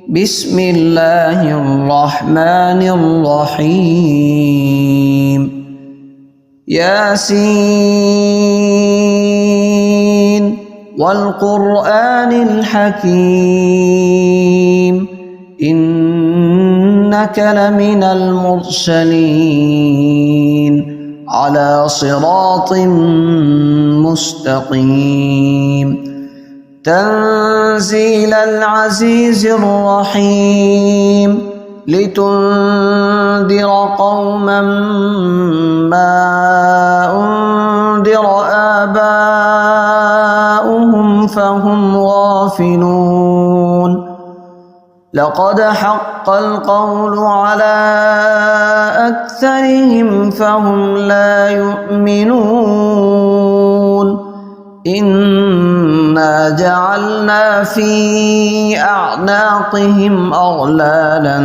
بسم الله الرحمن الرحيم ياسين والقرآن الحكيم إنك لمن المرسلين على صراط مستقيم تنزيل العزيز الرحيم لتنذر قوما ما أنذر آباؤهم فهم غافلون لقد حق القول على أكثرهم فهم لا يؤمنون إنا جعلنا في أعناقهم أغلالا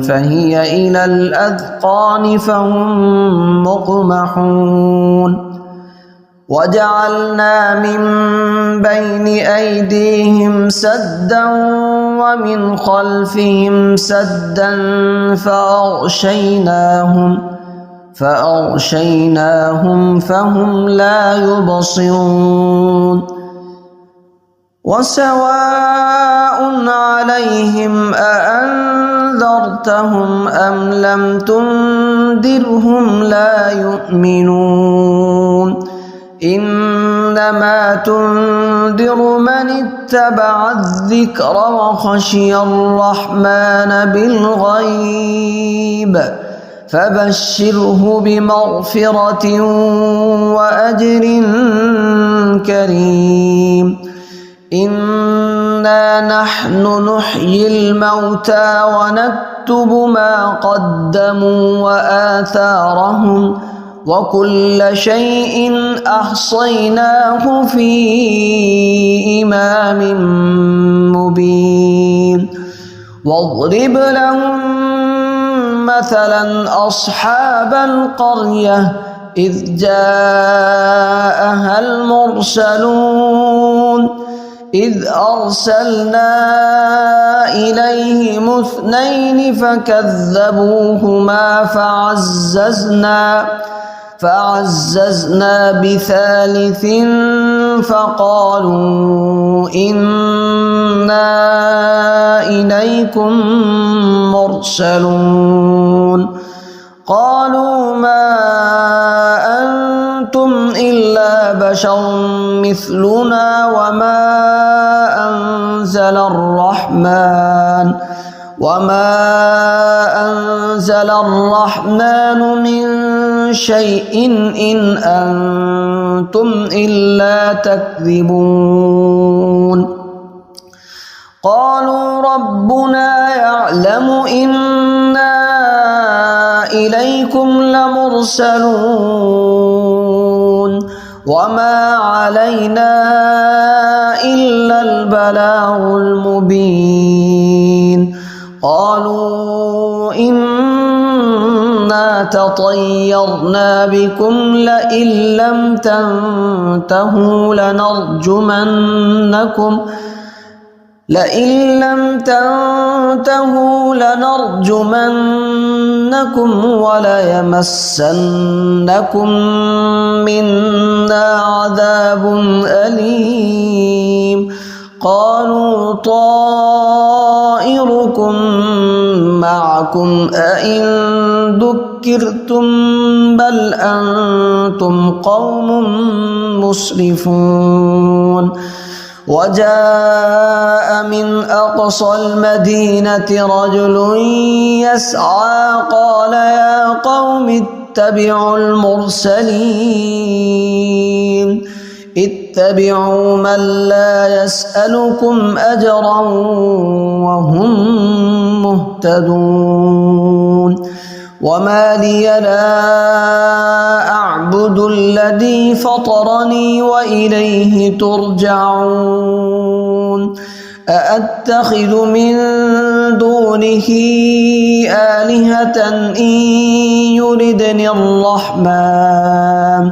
فهي إلى الأذقان فهم مقمحون وجعلنا من بين أيديهم سدا ومن خلفهم سدا فأغشيناهم فهم لا يبصرون وسواء عليهم أأنذرتهم أم لم تنذرهم لا يؤمنون إنما تنذر من اتبع الذكر وخشي الرحمن بالغيب فبشره بمغفرة وأجر كريم إنا نحن نحيي الموتى ونكتب ما قدموا وآثارهم وكل شيء أحصيناه في إمام مبين واضرب لهم مثلا أصحاب القرية إذ جاءها المرسلون إذ أرسلنا إليهم اثنين فكذبوهما فعززنا بثالث فقالوا إنا إليكم مرسلون قالوا ما أنتم إلا بشر مثلنا وما أنزل الرحمن من شيء إن أنتم إلا تكذبون قالوا ربنا يعلم إنا إليكم لمرسلون وما علينا إلا البلاغ المبين قالوا إنا تطيرنا بكم لئن لم تنتهوا لنرجمنكم وليمسنكم منا عذاب أليم قالوا طائركم معكم أئن ذكرتم بل أنتم قوم مسرفون وجاء من أقصى المدينة رجل يسعى قال يا قوم اتبعوا من لا يسألكم أجرا وهم مهتدون وما لي لا أعبد الذي فطرني وإليه ترجعون أأتخذ من دونه آلهة إن يردني الرحمن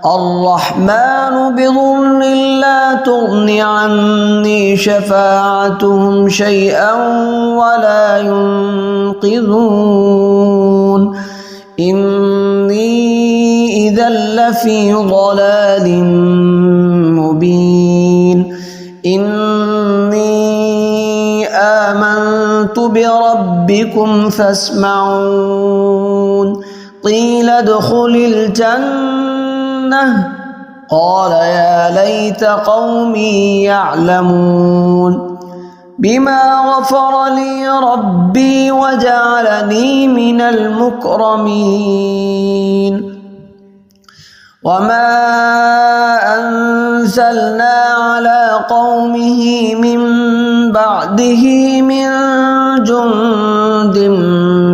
الرحمن بضر لا تغن عني شفاعتهم شيئا ولا ينقذون إني إذا لفي ضلال مبين إني آمنت بربكم فاسمعون قيل ادخل الجنة قال يا ليت قومي يعلمون بما غفر لي ربي وجعلني من المكرمين وما أنزلنا على قومه من بعده من جند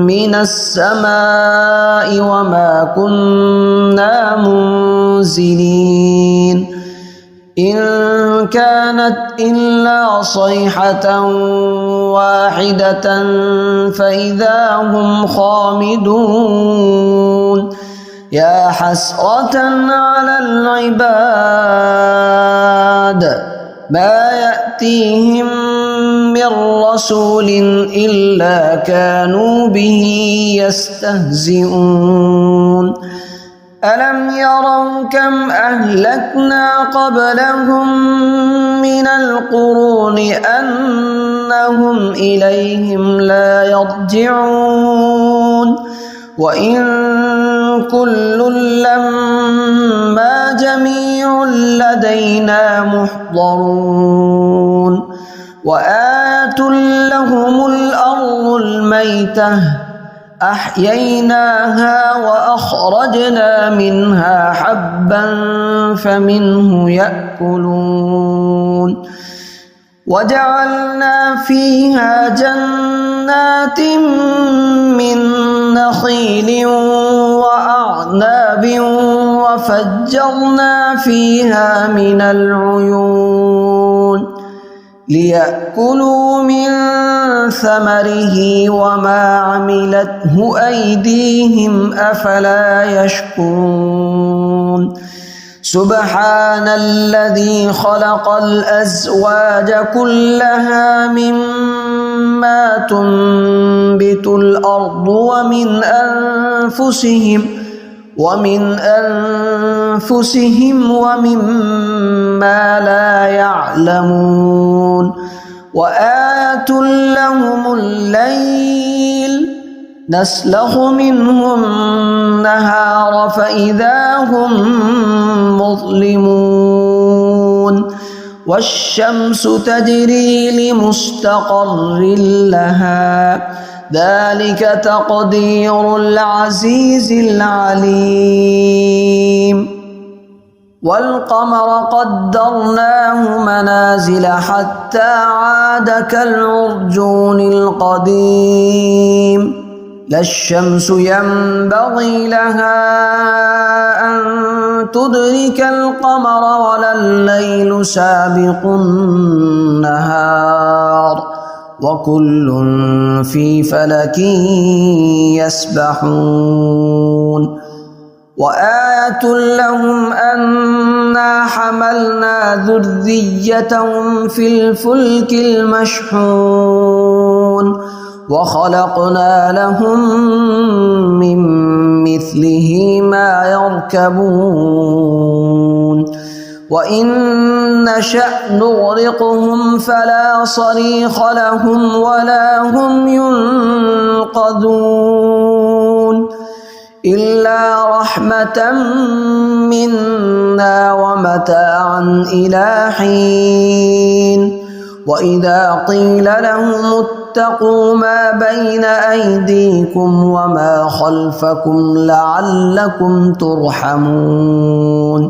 من السماء وما كنا منزلين إن كانت إلا صيحة واحدة فإذا هم خامدون يا حسرة على العباد ما يأتيهم من رسول إلا كانوا به يستهزئون ألم يروا كم أهلكنا قبلهم من القرون أنهم إليهم لا يرجعون وإن كل لما جميع لدينا محضرون وآية لهم الأرض الميتة أحييناها وأخرجنا منها حبا فمنه يأكلون وجعلنا فيها جنات من نخيل وأعناب وفجرنا فيها من العيون ليأكلوا من ثمره وما عملته أيديهم أفلا يشكرون سبحان الذي خلق الأزواج كلها مما تنبت الأرض ومن أنفسهم ومما لا يعلمون وآية لهم الليل نسلخ منه النهار فإذا هم مظلمون والشمس تجري لمستقر لها ذلك تقدير العزيز العليم والقمر قدرناه منازل حتى عاد كالعرجون القديم لا الشمس ينبغي لها أن تدرك القمر ولا الليل سابق النهار وكل في فلك يسبحون وآية لهم أنا حملنا ذريتهم في الفلك المشحون وخلقنا لهم من مثله ما يركبون وإن نشأ نغرقهم فلا صريخ لهم ولا هم ينقذون إلا رحمة منا ومتاعا إلى حين وإذا قيل لهم اتقوا ما بين أيديكم وما خلفكم لعلكم ترحمون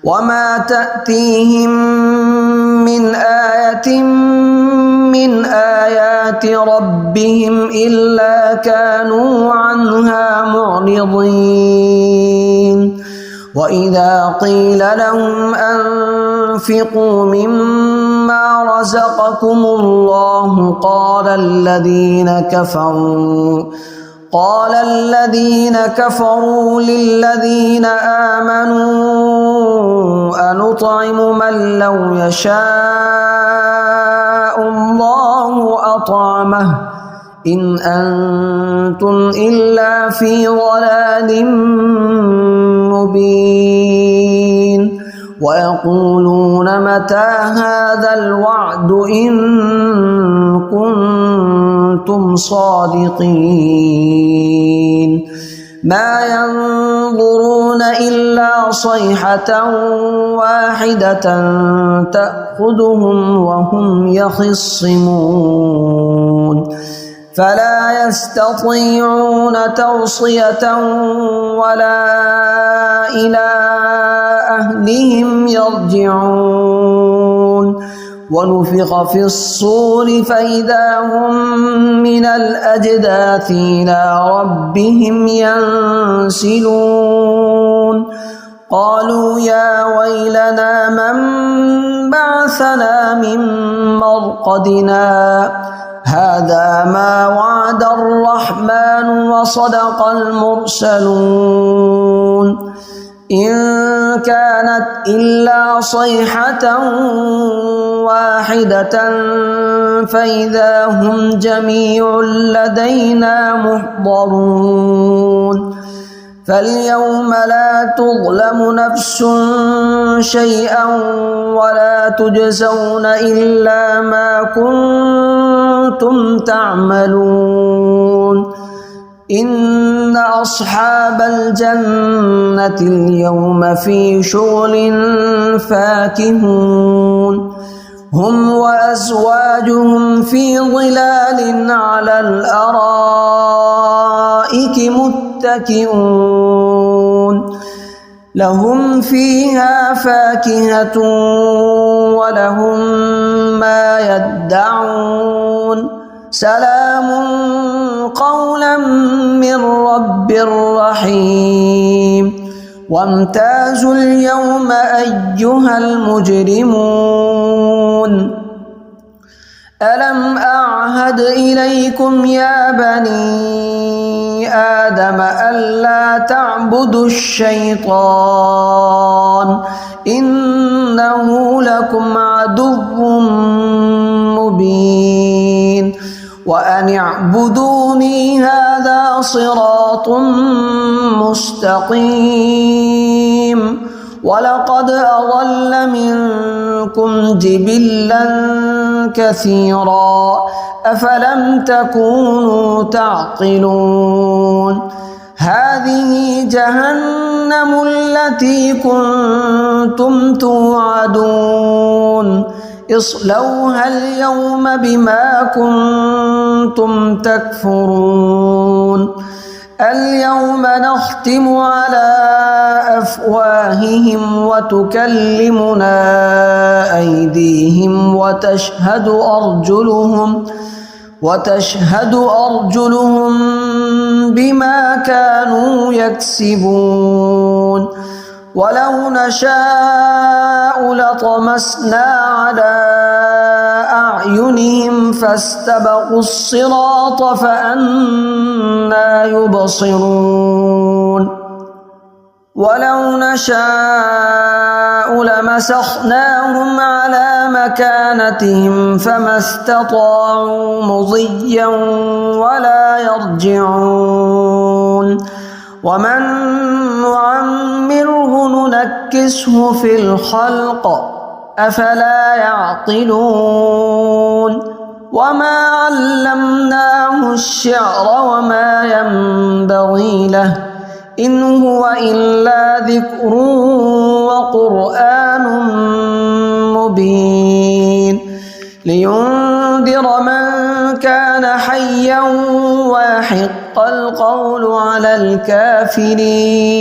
وما تأتيهم من آية من آيات ربهم إلا كانوا عنها معرضين وإذا قيل لهم أنفقوا مما رزقكم الله قال الذين كفروا للذين آمنوا أنطعم من لو يشاء الله أطعمه إن أنتم إلا في ضلال مبين ويقولون متى هذا الوعد إن كنتم صادقين ما ينظرون إلا صيحة واحدة تأخذهم وهم يخصمون فلا يستطيعون توصية ولا إلى أهلهم يرجعون ونفخ في الصور فإذا هم من الأجداث إلى ربهم ينسلون قالوا يا ويلنا من بعثنا من مرقدنا هذا ما وعد الرحمن وصدق المرسلون إن كانت إلا صيحة واحدة فإذا هم جميع لدينا محضرون فاليوم لا تظلم نفس شيئا ولا تجزون إلا ما كنتم تعملون إن أصحاب الجنة اليوم في شغل فاكهون هم وأزواجهم في ظلال على الأرائك متكئون لهم فيها فاكهة ولهم ما يدعون سلام قولا من رب رحيم وامتازوا اليوم أيها المجرمون ألم أعهد إليكم يا بني آدم ألا تعبدوا الشيطان إنه لكم عدو مبين وأن اعبدوني هذا صراط مستقيم ولقد أضل منكم جبلا كثيرا أفلم تكونوا تعقلون هذه جهنم التي كنتم توعدون اصلوها اليوم بما كنتم تكفرون اليوم نختم على أفواههم وتكلمنا أيديهم وتشهد أرجلهم بما كانوا يكسبون ولو نشاء لطمسنا على أعينهم فاستبقوا الصراط فأنى يبصرون ولو نشاء لمسخناهم على مكانتهم فما استطاعوا مضيا ولا يرجعون ومن نعمره ننكسه في الخلق أفلا يعقلون وما علمناه الشعر وما ينبغي له إن هو إلا ذكر وقرآن مبين لينذر من كان حيا ويحق القول على الكافرين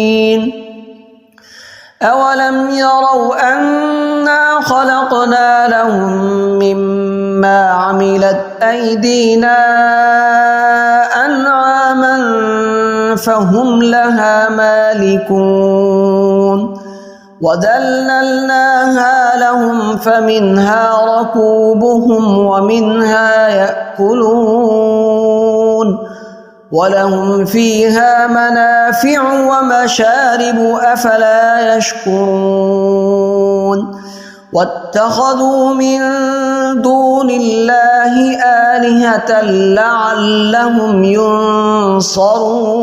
أولم يروا أنا خلقنا لهم مما عملت أيدينا أنعاما فهم لها مالكون وذللناها لهم فمنها ركوبهم ومنها يأكلون ولهم فيها منافع ومشارب أفلا يشكرون واتخذوا من دون الله آلهة لعلهم ينصرون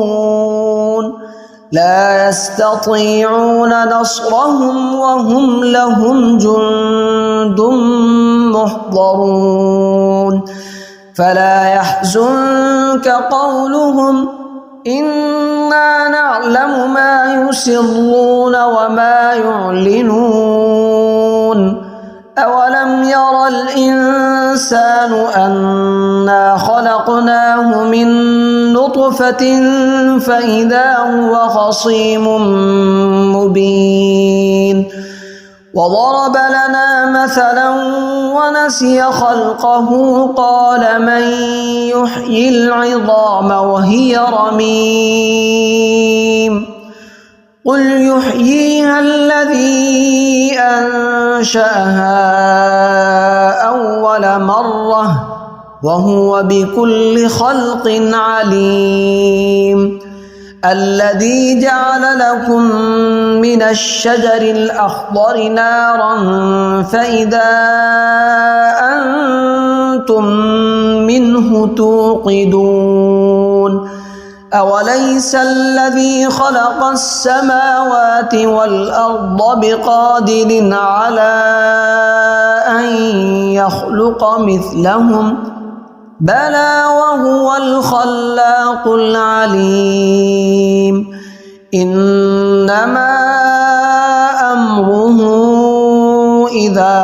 لا يستطيعون نصرهم وهم لهم جند محضرون فلا يحزنك قولهم إنا نعلم ما يسرون وما يعلنون أولم ير الإنسان أنا خلقناه من نطفة فإذا هو خصيم مبين وضرب لنا مثلا ونسي خلقه قال من يحيي العظام وهي رميم قل يحييها الذي أنشأها أول مرة وهو بكل خلق عليم الذي جعل لكم من الشجر الأخضر نارا فإذا أنتم منه توقدون أوليس الذي خلق السماوات والأرض بقادر على أن يخلق مثلهم بلى وهو الخلاق العليم إنما أمره إذا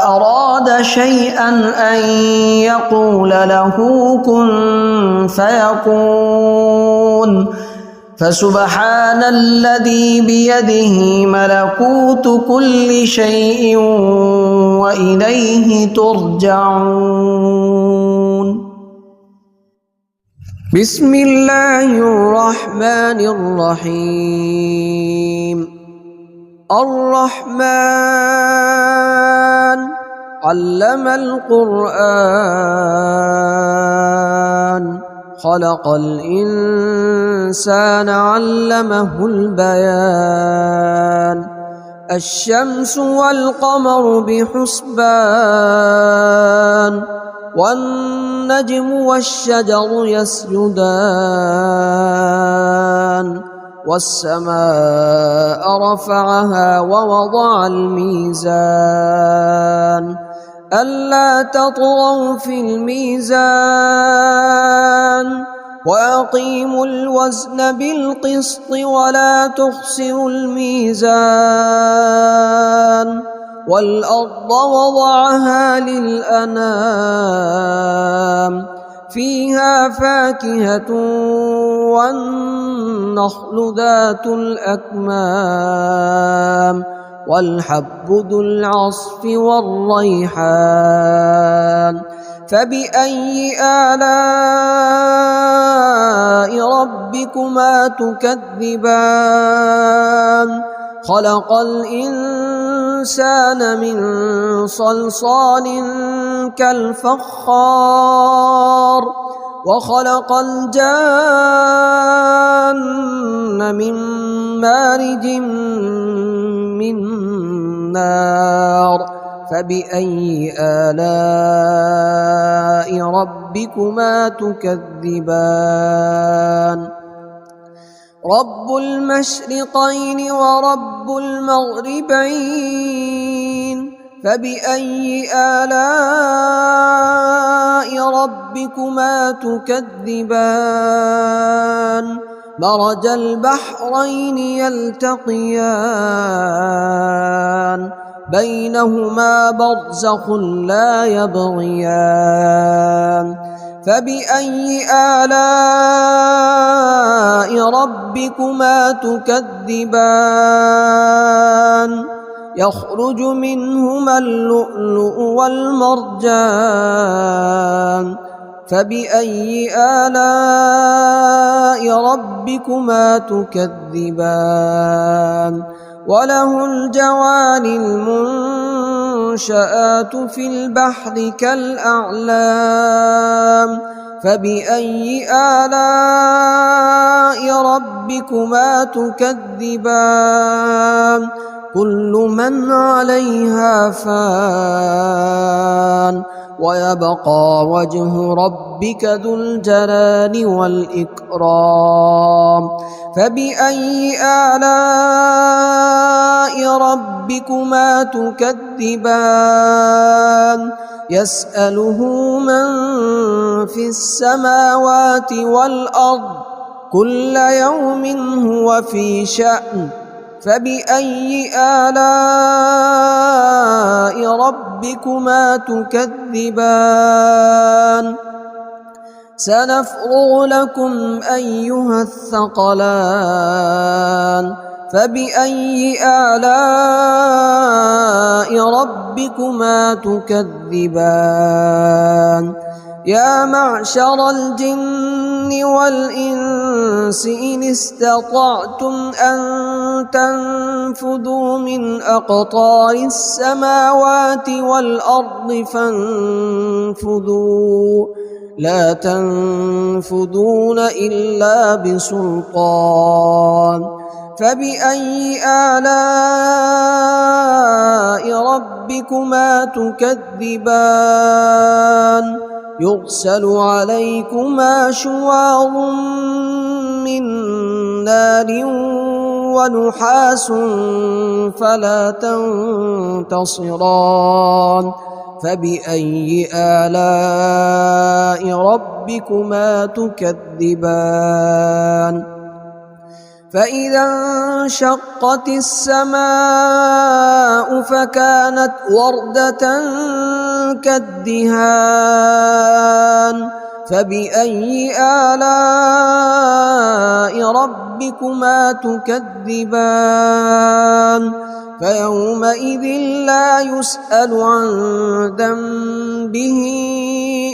أراد شيئا أن يقول له كن فيكون فسبحان الذي بيده ملكوت كل شيء وإليه ترجعون بسم الله الرحمن الرحيم الرحمن علم القرآن خلق الإنسان علمه البيان الشمس والقمر بحسبان والنجم والشجر يسجدان والسماء رفعها ووضع الميزان ألا تطغوا في الميزان وأقيموا الوزن بالقسط ولا تخسروا الميزان والأرض وضعها للأنام فيها فاكهة والنخل ذات الأكمام والحب ذو العصف والريحان فبأي آلاء ربكما تكذبان خلق الإنسان من صلصال كالفخار وخلق الجان من مارج من نار فبأي آلاء ربكما تكذبان رب المشرقين ورب المغربين فبأي آلاء ربكما تكذبان مرج البحرين يلتقيان بينهما برزخ لا يبغيان فبأي آلاء ربكما تكذبان يخرج منهما اللؤلؤ والمرجان فبأي آلاء ربكما تكذبان وله الجوار المنشآت في البحر كالأعلام فبأي آلاء ربكما تكذبان كل من عليها فان ويبقى وجه ربك ذو الجلال والإكرام فبأي آلاء ربكما تكذبان يسأله من في السماوات والأرض كل يوم هو في شأن فبأي آلاء ربكما تكذبان سنفرغ لكم أيها الثقلان فبأي آلاء ربكما تكذبان يا معشر الجن والإنس إن استطعتم أن تنفذوا من أقطار السماوات والأرض فانفذوا لا تنفذون إلا بسلطان فبأي آلاء ربكما تكذبان يرسل عليكما شواظ من نار ونحاس فلا تنتصران فبأي آلاء ربكما تكذبان فإذا انشقت السماء فكانت وردة كالدهان فبأي آلاء ربكما تكذبان فيومئذ لا يسأل عن ذنبه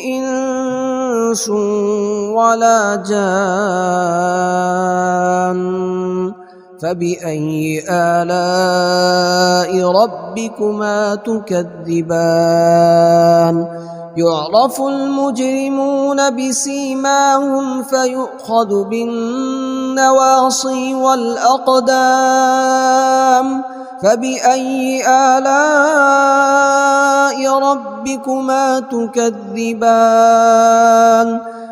إنس ولا جان فبأي آلاء ربكما تكذبان يعرف المجرمون بسيماهم فيؤخذ بالنواصي والأقدام فبأي آلاء ربكما تكذبان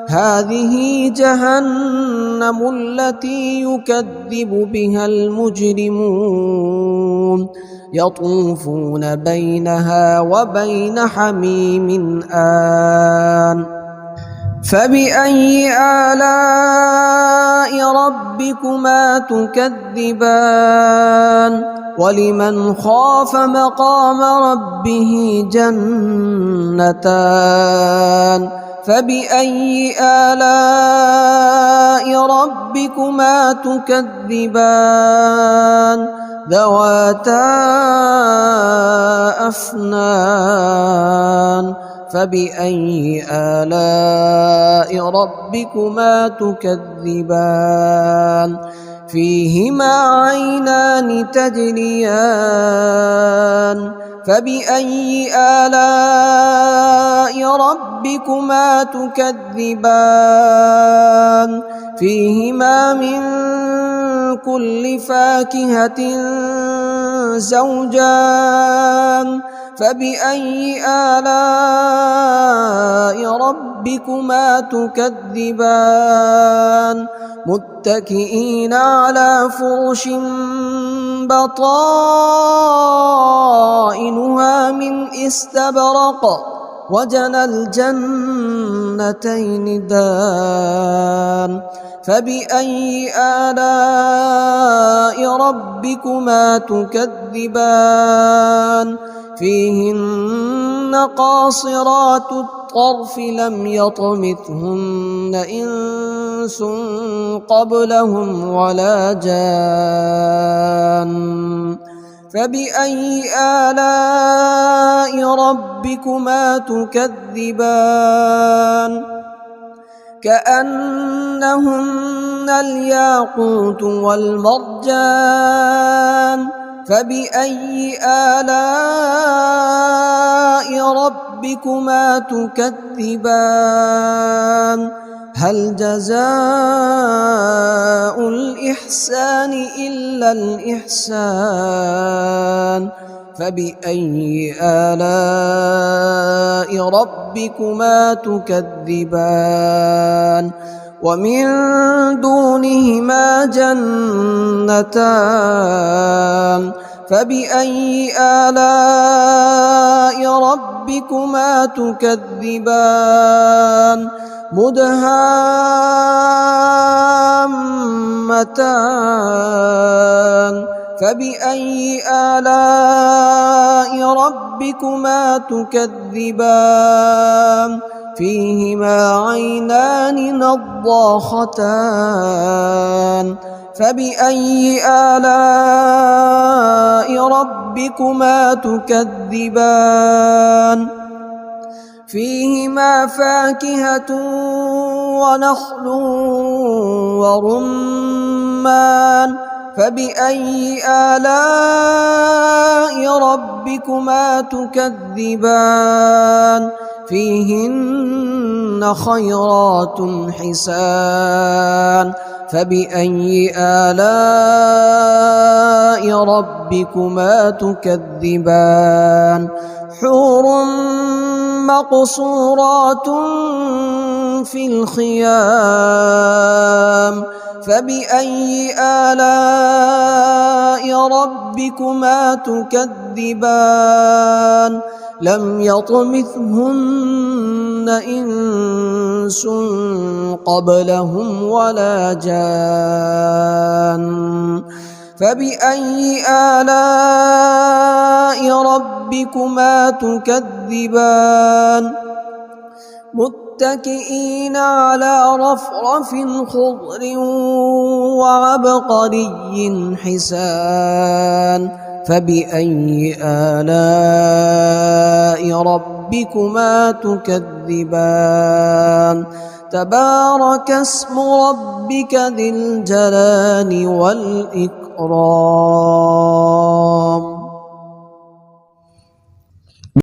هذه جهنم التي يكذب بها المجرمون يطوفون بينها وبين حميم آن فبأي آلاء ربكما تكذبان ولمن خاف مقام ربه جنتان فبأي آلاء ربكما تكذبان ذواتا أفنان فبأي آلاء ربكما تكذبان فيهما عينان تجريان فبأي آلاء ربكما تكذبان فيهما من كل فاكهة زوجان فبأي آلاء ربكما تكذبان متكئين على فرش بطائنها من استبرق وجنى الجنتين دان فبأي آلاء ربكما تكذبان فيهن قاصرات الطرف لم يطمثهن إنس قبلهم ولا جان فبأي آلاء ربكما تكذبان كأنهن الياقوت والمرجان فبأي آلاء ربكما تكذبان هل جزاء الإحسان إلا الإحسان فبأي آلاء ربكما تكذبان ومن دونهما جنتان فبأي آلاء ربكما تكذبان مدهامتان فبأي آلاء ربكما تكذبان فيهما عينان نضاختان فبأي آلاء ربكما تكذبان فيهما فاكهة ونخل ورمان فبأي آلاء ربكما تكذبان فيهن خيرات حسان فبأي آلاء ربكما تكذبان حور مقصورات في الخيام فبأي آلاء ربكما تكذبان لم يطمثهن إنس قبلهم ولا جان فبأي آلاء ربكما تكذبان متكئين على رفرف خضر وعبقري حسان فبأي آلاء ربكما تكذبان تبارك اسم ربك ذي الجلال والإكرام